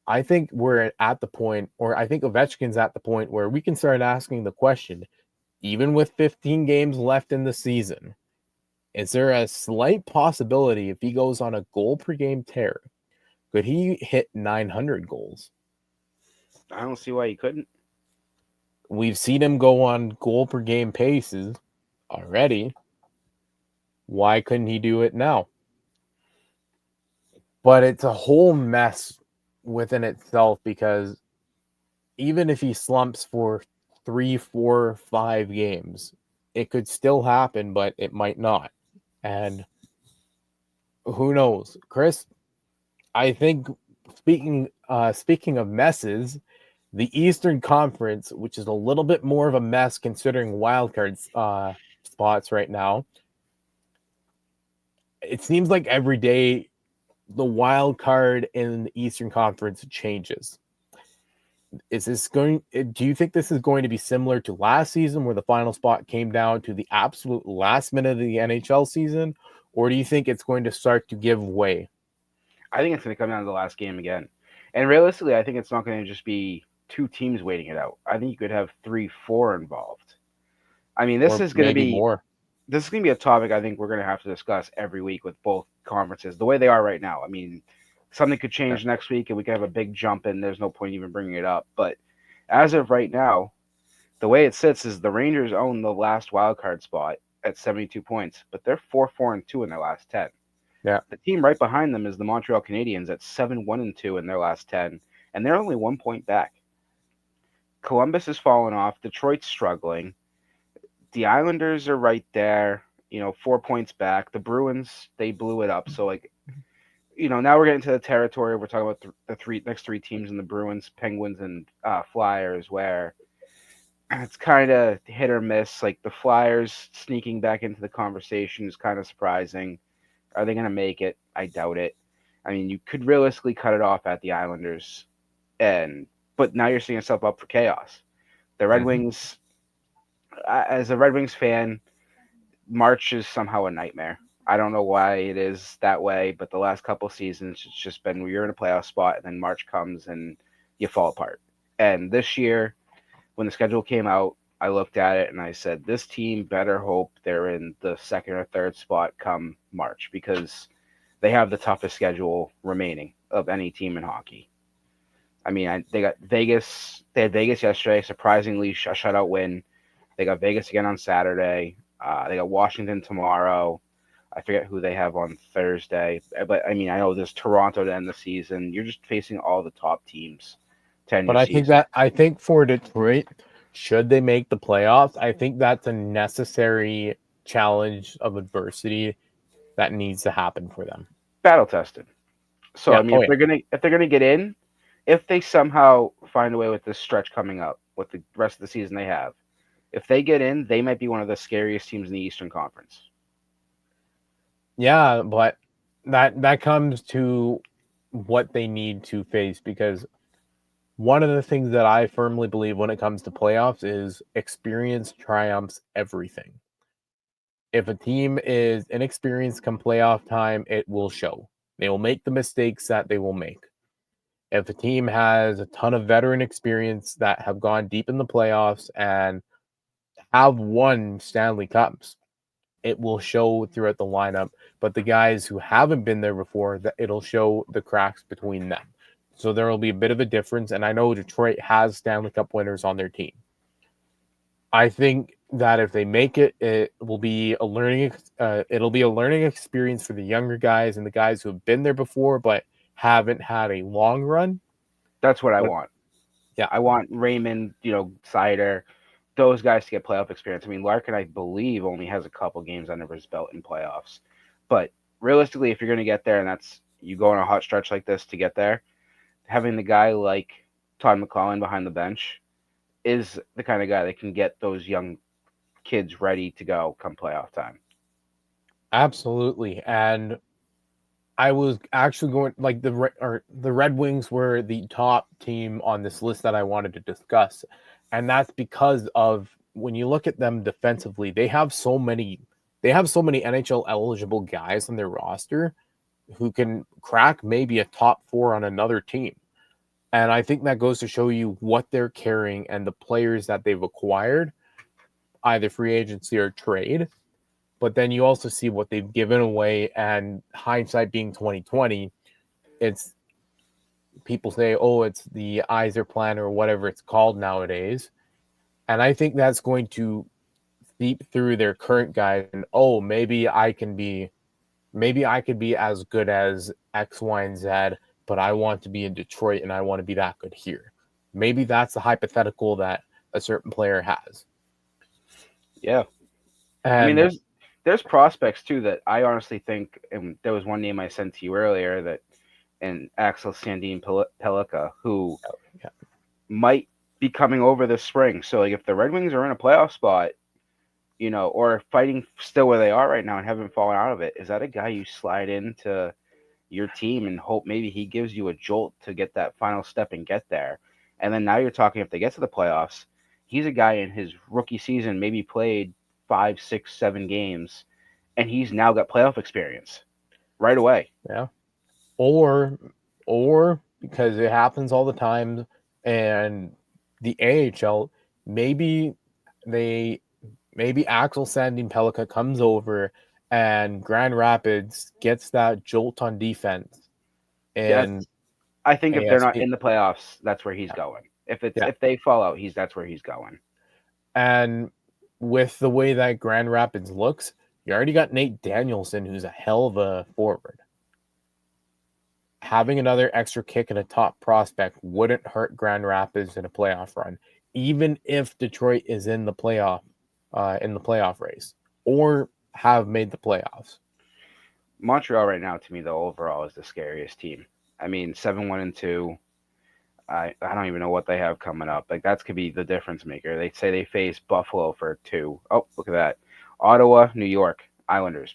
I think we're at the point, or I think Ovechkin's at the point where we can start asking the question, even with 15 games left in the season, is there a slight possibility if he goes on a goal per game tear, could he hit 900 goals? I don't see why he couldn't. We've seen him go on goal per game paces already. Why couldn't he do it now? But it's a whole mess within itself, because even if he slumps for 3, 4, 5 games, it could still happen, but it might not. And who knows? Chris, I think speaking of messes, the Eastern Conference, which is a little bit more of a mess considering wildcard spots right now, it seems like every day the wild card in the Eastern Conference changes. Do you think this is going to be similar to last season where the final spot came down to the absolute last minute of the NHL season? Or do you think it's going to start to give way? I think it's going to come down to the last game again. And realistically, I think it's not going to just be 2 teams waiting it out. I think you could have 3, 4 involved. I mean, this is going to be more. This is going to be a topic I think we're going to have to discuss every week with both conferences, the way they are right now. I mean, something could change next week and we could have a big jump and there's no point even bringing it up. But as of right now, the way it sits is the Rangers own the last wildcard spot at 72 points, but they're 4-4-2 in their last 10. Yeah. The team right behind them is the Montreal Canadiens at 7-1-2 in their last 10, and they're only 1 point back. Columbus has fallen off. Detroit's struggling. The Islanders are right there, 4 points back. The Bruins, they blew it up. So, now we're getting to the territory. We're talking about the next 3 teams in the Bruins, Penguins, and Flyers, where it's kind of hit or miss. Like the Flyers sneaking back into the conversation is kind of surprising. Are they going to make it? I doubt it. I mean, you could realistically cut it off at the Islanders, but now you're setting yourself up for chaos. The Red Wings, as a Red Wings fan, March is somehow a nightmare. I don't know why it is that way, but the last couple seasons, it's just been you're in a playoff spot, and then March comes and you fall apart. And this year, when the schedule came out, I looked at it and I said, this team better hope they're in the 2nd or 3rd spot come March, because they have the toughest schedule remaining of any team in hockey. I mean, they got Vegas. They had Vegas yesterday, surprisingly a shutout win. They got Vegas again on Saturday. They got Washington tomorrow. I forget who they have on Thursday. But, I mean, I know there's Toronto to end the season. You're just facing all the top teams. But I think for Detroit, should they make the playoffs, I think that's a necessary challenge of adversity that needs to happen for them. Battle tested. So, I mean, if they're gonna get in, if they somehow find a way with this stretch coming up, with the rest of the season they have, if they get in, they might be one of the scariest teams in the Eastern Conference. Yeah, but that comes to what they need to face, because one of the things that I firmly believe when it comes to playoffs is experience triumphs everything. If a team is inexperienced come playoff time, it will show. They will make the mistakes that they will make. If a team has a ton of veteran experience that have gone deep in the playoffs and have won Stanley Cups, it will show throughout the lineup. But the guys who haven't been there before, that it'll show the cracks between them. So there will be a bit of a difference. And I know Detroit has Stanley Cup winners on their team. I think that if they make it, it will be a learning. It'll be a learning experience for the younger guys and the guys who have been there before but haven't had a long run. That's what I want. Yeah, I want Raymond, Sider, those guys to get playoff experience. I mean, Larkin, I believe, only has a couple games under his belt in playoffs. But realistically, if you're going to get there, and that's you go on a hot stretch like this to get there, having the guy like Todd McClellan behind the bench is the kind of guy that can get those young kids ready to go come playoff time. absolutely. And I was actually going like the Red Wings were the top team on this list that I wanted to discuss, and that's because of when you look at them defensively, they have so many NHL eligible guys on their roster who can crack maybe a top 4 on another team. And I think that goes to show you what they're carrying and the players that they've acquired, either free agency or trade. But then you also see what they've given away, and hindsight being 2020, it's people say, oh, it's the Iser plan or whatever it's called nowadays. And I think that's going to seep through their current guys and, oh, maybe I could be as good as X, Y, and Z, but I want to be in Detroit and I want to be that good here. Maybe that's the hypothetical that a certain player has. Yeah. And I mean, there's prospects too that I honestly think, and there was one name I sent to you earlier and Axel Sandin Pellikka, who might be coming over this spring. So like if the Red Wings are in a playoff spot, or fighting still where they are right now and haven't fallen out of it, is that a guy you slide into your team and hope maybe he gives you a jolt to get that final step and get there? And then now you're talking, if they get to the playoffs, he's a guy in his rookie season maybe played 5, 6, 7 games, and he's now got playoff experience right away. Yeah. Or because it happens all the time, and the AHL, maybe Axel Sandin Pellikka comes over and Grand Rapids gets that jolt on defense. And I think if they're not ASP. in the playoffs, that's where he's going. If they fall out, that's where he's going. And with the way that Grand Rapids looks, you already got Nate Danielson, who's a hell of a forward. Having another extra kick and a top prospect wouldn't hurt Grand Rapids in a playoff run, even if Detroit is in the playoff race or have made the playoffs. Montreal right now, to me, though, overall is the scariest team. I mean, 7-1-2. I don't even know what they have coming up. Like, that could be the difference maker. They say they face Buffalo for 2. Oh, look at that. Ottawa, New York, Islanders.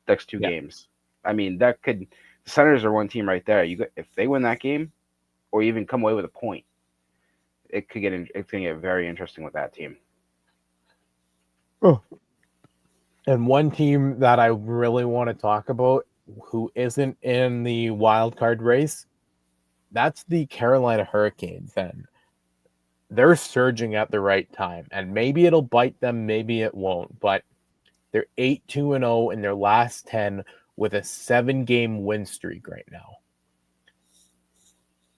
Next 2 games. I mean, that could – the Senators are one team right there. If they win that game or even come away with a point, it's going to get very interesting with that team. Oh. And one team that I really want to talk about who isn't in the wild card race, that's the Carolina Hurricanes. And they're surging at the right time. And maybe it'll bite them, maybe it won't. But they're 8-2-0 in their last 10 with a 7-game win streak right now.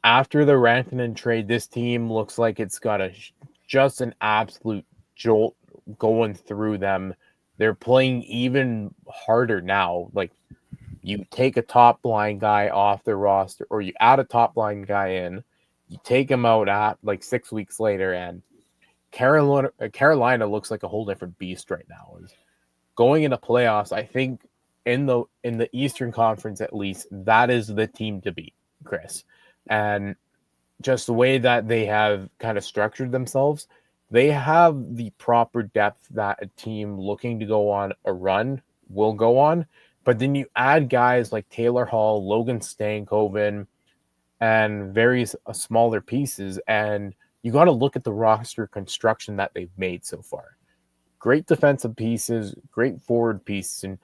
After the Rantanen trade, this team looks like it's got just an absolute jolt going through them. They're playing even harder now. Like, you take a top line guy off the roster, or you add a top line guy in, you take him out at like 6 weeks later, and Carolina looks like a whole different beast right now. Going into playoffs, I think in the Eastern Conference at least, that is the team to beat, Chris. And just the way that they have kind of structured themselves, they have the proper depth that a team looking to go on a run will go on. But then you add guys like Taylor Hall, Logan Stankoven, and various smaller pieces. And you got to look at the roster construction that they've made so far. Great defensive pieces, great forward pieces, and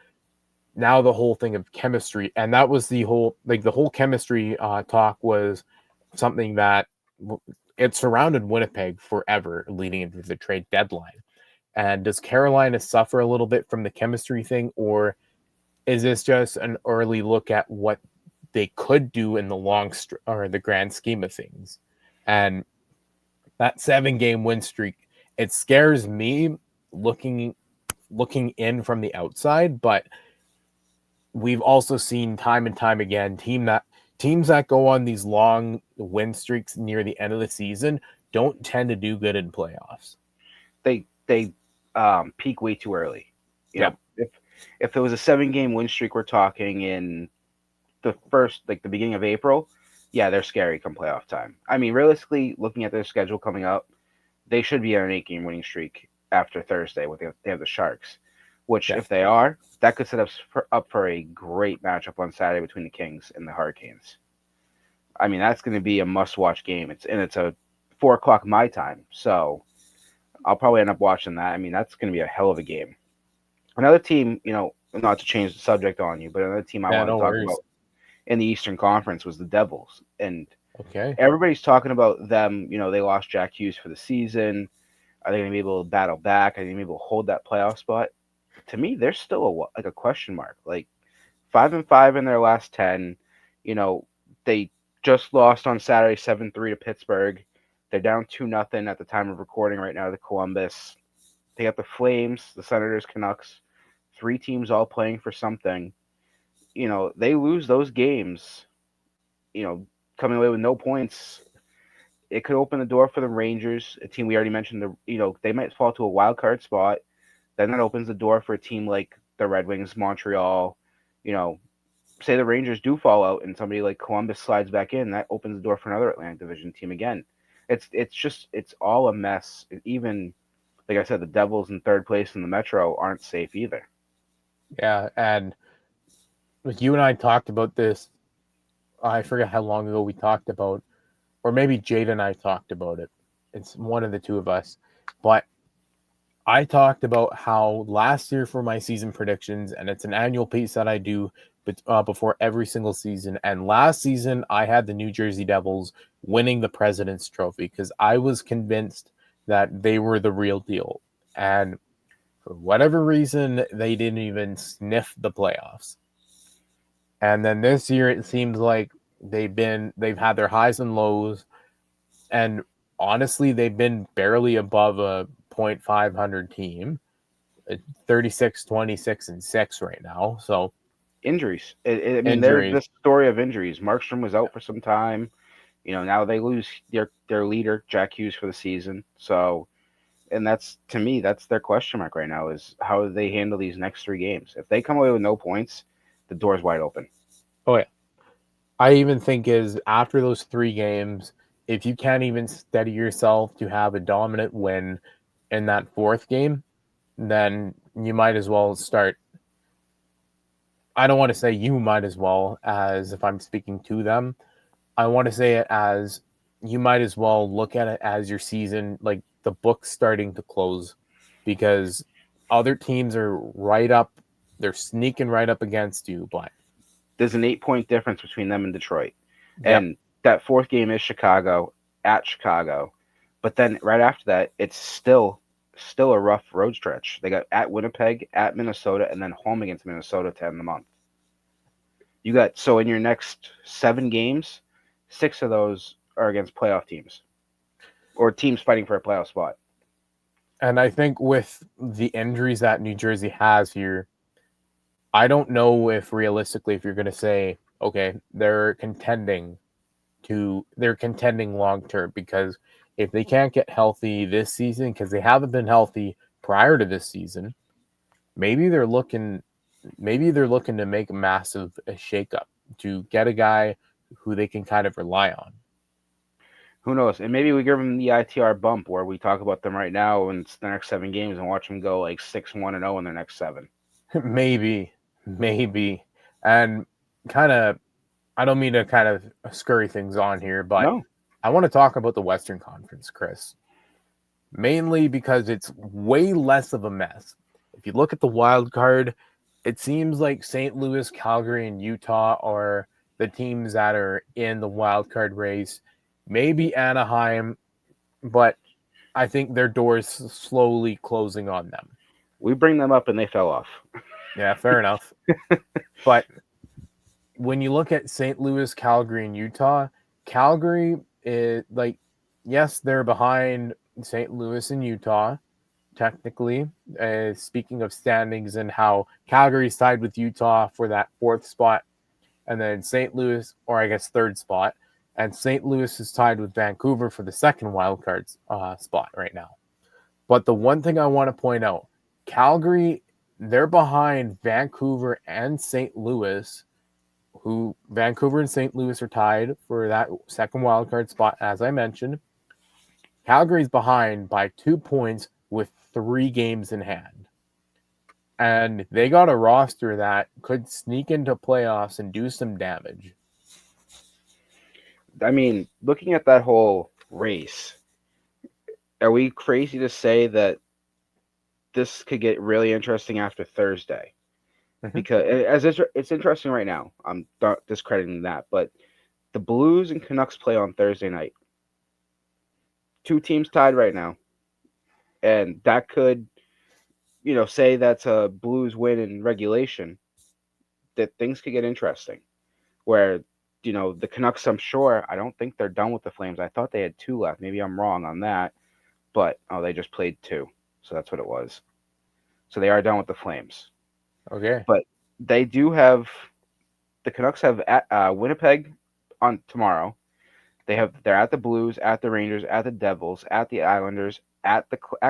now the whole thing of chemistry. And that was the whole chemistry talk was something that it surrounded Winnipeg forever leading into the trade deadline. And does Carolina suffer a little bit from the chemistry thing, or is this just an early look at what they could do in the or the grand scheme of things? And that 7-game win streak, it scares me looking in from the outside, but we've also seen time and time again teams that go on these long win streaks near the end of the season don't tend to do good in playoffs. They peak way too early. You know, if it was a 7-game win streak, we're talking in the beginning of April, yeah, they're scary come playoff time. I mean, realistically, looking at their schedule coming up, they should be on an 8-game winning streak after Thursday. They have the Sharks, which if they are, that could set us up for a great matchup on Saturday between the Kings and the Hurricanes. I mean, that's going to be a must-watch game. It's a 4:00 my time, so I'll probably end up watching that. I mean, that's going to be a hell of a game. Another team, not to change the subject on you, but another team I want to talk about in the Eastern Conference was the Devils. And everybody's talking about them. They lost Jack Hughes for the season. Are they going to be able to battle back? Are they going to be able to hold that playoff spot? To me, they're still a question mark. 5-5 in their last 10. They just lost on Saturday 7-3 to Pittsburgh. They're down 2-0 at the time of recording right now to Columbus. They got the Flames, the Senators, Canucks, 3 teams all playing for something. They lose those games, coming away with no points. It could open the door for the Rangers, a team we already mentioned. They might fall to a wild card spot. Then that opens the door for a team like the Red Wings, Montreal. Say the Rangers do fall out and somebody like Columbus slides back in, that opens the door for another Atlantic Division team again. It's all a mess. Even, like I said, the Devils in third place in the Metro aren't safe either. Yeah, and you and I talked about this. I forget how long ago we talked about, or maybe Jade and I talked about it. It's one of the two of us. But I talked about how last year for my season predictions, and it's an annual piece that I do before every single season. And last season, I had the New Jersey Devils winning the President's Trophy because I was convinced that they were the real deal. And for whatever reason, they didn't even sniff the playoffs. And then this year, it seems like they've had their highs and lows. And honestly, they've been barely above a .500 team, 36, 26, and 6 right now. So injuries. They're the story of injuries. Markstrom was out for some time. Now they lose their leader, Jack Hughes, for the season. So, and that's, to me, that's their question mark right now, is how they handle these next 3 games. If they come away with no points, the door's wide open. Oh, yeah. I even think is after those 3 games, if you can't even steady yourself to have a dominant win in that 4th game, then you might as well start. I don't want to say you might as well, as if I'm speaking to them. I want to say it as you might as well look at it as your season, like the book's starting to close, because other teams are right up. They're sneaking right up against you, but there's an 8-point difference between them and Detroit. Yep. And that 4th game is at Chicago. But then right after that, it's still a rough road stretch. They got at Winnipeg, at Minnesota, and then home against Minnesota to end the month. So in your next 7 games, 6 of those are against playoff teams or teams fighting for a playoff spot. And I think with the injuries that New Jersey has here, I don't know if realistically, if you're going to say, okay, they're contending long term, because if they can't get healthy this season, because they haven't been healthy prior to this season, maybe they're looking to make a massive shakeup to get a guy who they can kind of rely on. Who knows? And maybe we give them the ITR bump where we talk about them right now and it's the next 7 games and watch them go 6-1-0 in their next 7. Maybe. And kind of I don't mean to kind of scurry things on here, but No. I want to talk about the Western Conference, Chris. Mainly because it's way less of a mess. If you look at the wild card, it seems like St. Louis, Calgary, and Utah are the teams that are in the wild card race. Maybe Anaheim, but I think their door's slowly closing on them. We bring them up and they fell off. Yeah, fair enough. But when you look at St. Louis, Calgary, and Utah, Calgary is like, yes, they're behind St. Louis and Utah, technically. Speaking of standings and how Calgary's tied with Utah for that 4th spot, and then St. Louis, or I guess 3rd spot, and St. Louis is tied with Vancouver for the 2nd wildcard spot right now. But the one thing I want to point out, Calgary, they're behind Vancouver and St. Louis, who Vancouver and St. Louis are tied for that 2nd wildcard spot, as I mentioned. Calgary's behind by 2 points with 3 games in hand. And they got a roster that could sneak into playoffs and do some damage. I mean, looking at that whole race, are we crazy to say that this could get really interesting after Thursday? Because it's interesting right now. I'm not discrediting that, but the Blues and Canucks play on Thursday night. 2 teams tied right now. And that could, say that's a Blues win in regulation, that things could get interesting. Where, the Canucks, I'm sure, I don't think they're done with the Flames. I thought they had 2 left. Maybe I'm wrong on that. But, they just played 2. So that's what it was. So they are done with the Flames. Okay. But they do have, the Canucks have at Winnipeg on tomorrow. They're at the Blues, at the Rangers, at the Devils, at the Islanders, at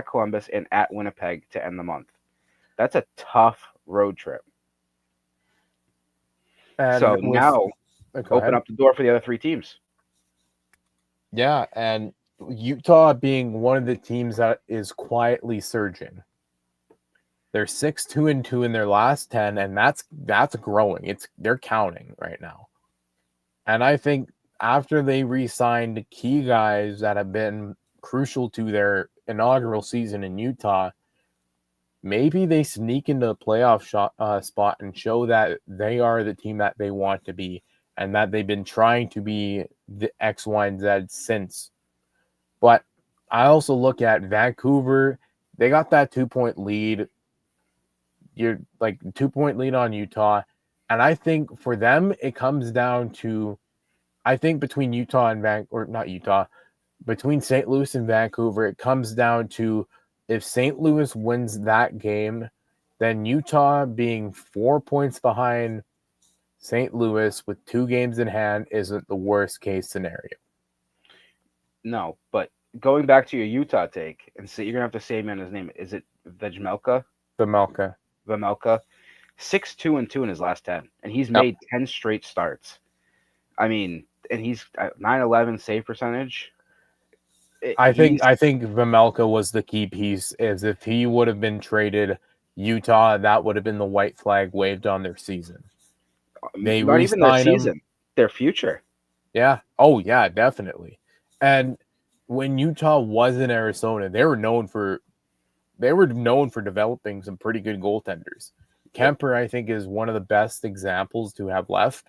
Columbus, and at Winnipeg to end the month. That's a tough road trip. And so now open up the door for the other 3 teams. Yeah, and Utah being one of the teams that is quietly surging. They're 6-2-2 in their last 10, and that's growing. They're counting right now. And I think after they re-signed key guys that have been crucial to their inaugural season in Utah, maybe they sneak into a playoff spot and show that they are the team that they want to be and that they've been trying to be the X, Y, and Z since. But I also look at Vancouver. They got that 2-point lead. You're like 2-point lead on Utah. And I think for them, it comes down to, I think between between St. Louis and Vancouver, it comes down to if St. Louis wins that game, then Utah being 4 points behind St. Louis with 2 games in hand isn't the worst case scenario. No, but going back to your Utah take, and so you're going to have to say his name. Is it Vejmelka? Vejmelka. 6-2-2 in his last 10, and he's made 10 straight starts. I mean, and he's 9-11 save percentage. I think Vejmelka was the key piece. Is if he would have been traded, Utah, that would have been the white flag waved on their season. They not even their season, him. Their future. Yeah. Oh, yeah, definitely. And when Utah was in Arizona, they were known for developing some pretty good goaltenders. Kemper, I think, is one of the best examples to have left,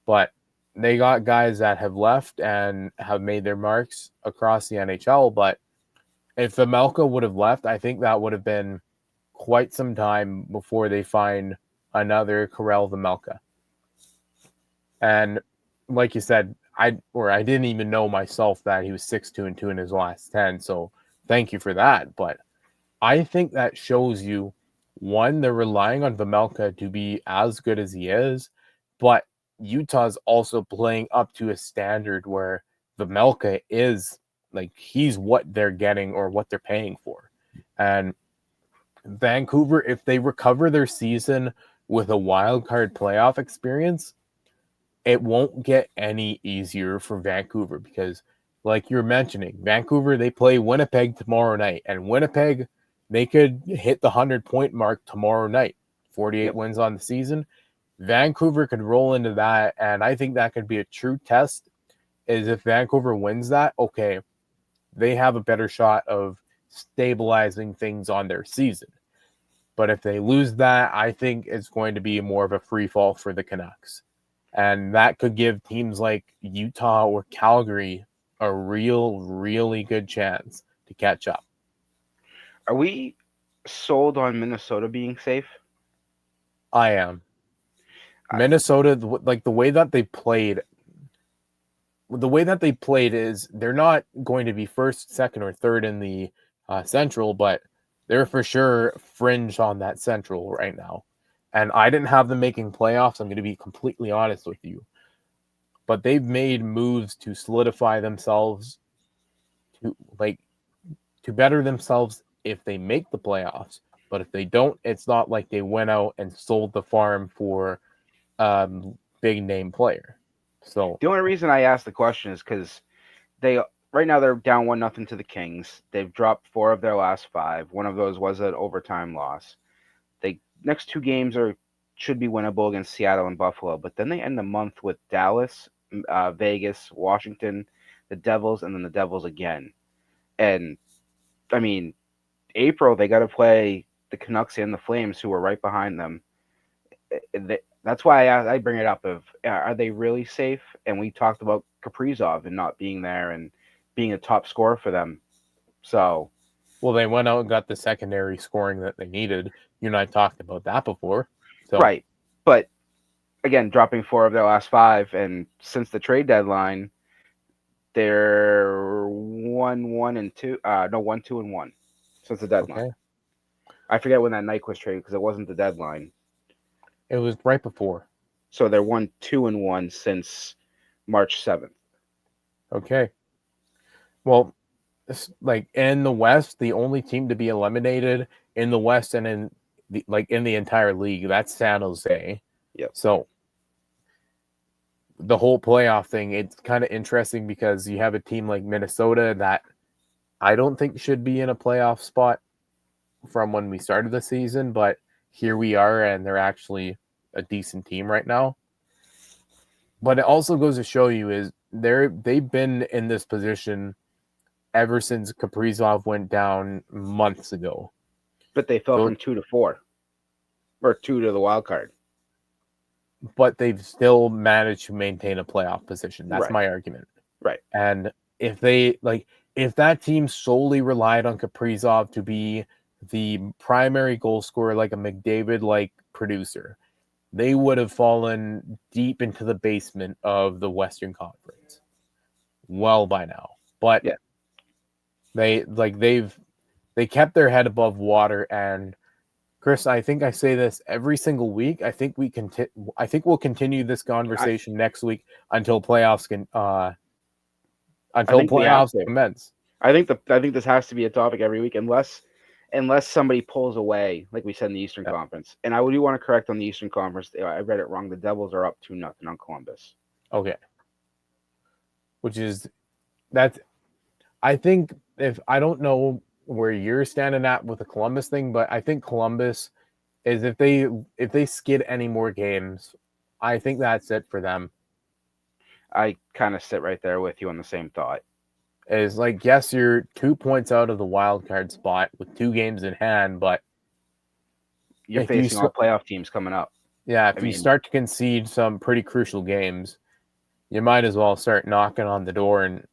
but they got guys that have left and have made their marks across the NHL. But if Vejmelka would have left, I think that would have been quite some time before they find another Karel Vejmelka. And like you said, I didn't even know myself that he was 6-2-2 in his last 10. So thank you for that. But I think that shows you, one, they're relying on Vejmelka to be as good as he is, but Utah's also playing up to a standard where Vejmelka is like, he's what they're getting or what they're paying for. And Vancouver, if they recover their season with a wild card playoff experience, it won't get any easier for Vancouver because, like you're mentioning, Vancouver, they play Winnipeg tomorrow night, and Winnipeg, they could hit the 100-point mark tomorrow night. 48 wins on the season. Vancouver could roll into that, and I think that could be a true test. Is if Vancouver wins that, okay, they have a better shot of stabilizing things on their season. But if they lose that, I think it's going to be more of a free fall for the Canucks. And that could give teams like Utah or Calgary a really good chance to catch up. Are we sold on Minnesota being safe? I am. Minnesota, like the way that they played is they're not going to be first, second, or third in the Central, but they're for sure fringe on that Central right now. And I didn't have them making playoffs. I'm going to be completely honest with you. But they've made moves to solidify themselves to better themselves if they make the playoffs. But if they don't, it's not like they went out and sold the farm for big name player. So the only reason I asked the question is because right now they're down 1-0 to the Kings. They've dropped 4 of their last 5. One of those was an overtime loss. The next 2 games should be winnable against Seattle and Buffalo, but then they end the month with Dallas, Vegas, Washington, the Devils, and then the Devils again. And I mean, April they got to play the Canucks and the Flames, who are right behind them. That's why I bring it up of, are they really safe? And we talked about Kaprizov and not being there and being a top scorer for them. So, well, they went out and got the secondary scoring that they needed. You and I talked about that before. So. Right. But again, dropping 4 of their last 5, and since the trade deadline, they're 1-2. No, 1-2-1 since the deadline. Okay. I forget when that Nyquist trade, because it wasn't the deadline. It was right before. So they're 1-2-1 since March 7th. Okay. Well, like in the West, the only team to be eliminated in the West and in the entire league, that's San Jose. Yep. So the whole playoff thing, it's kind of interesting because you have a team like Minnesota that I don't think should be in a playoff spot from when we started the season, but here we are, and they're actually a decent team right now. But it also goes to show you is they've been in this position ever since Kaprizov went down months ago. But they fell from 2 to 4, or 2 to the wild card. But they've still managed to maintain a playoff position. That's right. My argument. Right. And if that team solely relied on Kaprizov to be the primary goal scorer, like a McDavid-like producer, they would have fallen deep into the basement of the Western Conference well by now. But yeah. they kept their head above water. And Chris, I think I say this every single week. I think we'll continue this conversation next week until playoffs commence. I think this has to be a topic every week, unless somebody pulls away, like we said in the Eastern Conference. And I do want to correct on the Eastern Conference. I read it wrong. The Devils are up 2-0 on Columbus. Okay. I think I don't know where you're standing at with the Columbus thing, but I think Columbus is if they skid any more games, I think that's it for them. I kind of sit right there with you on the same thought. Is like, yes, you're 2 points out of the wild card spot with 2 games in hand, but you're facing all playoff teams coming up. Yeah, if you start to concede some pretty crucial games, you might as well start knocking on the door and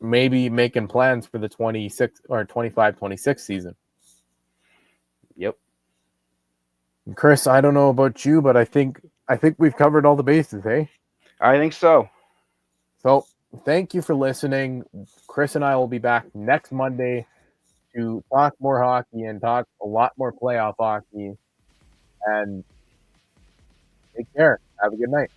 maybe making plans for the 26 or 25-26 season. Yep. And Chris, I don't know about you, but I think we've covered all the bases, eh? I think so. So thank you for listening. Chris and I will be back next Monday to talk more hockey and talk a lot more playoff hockey. And take care. Have a good night.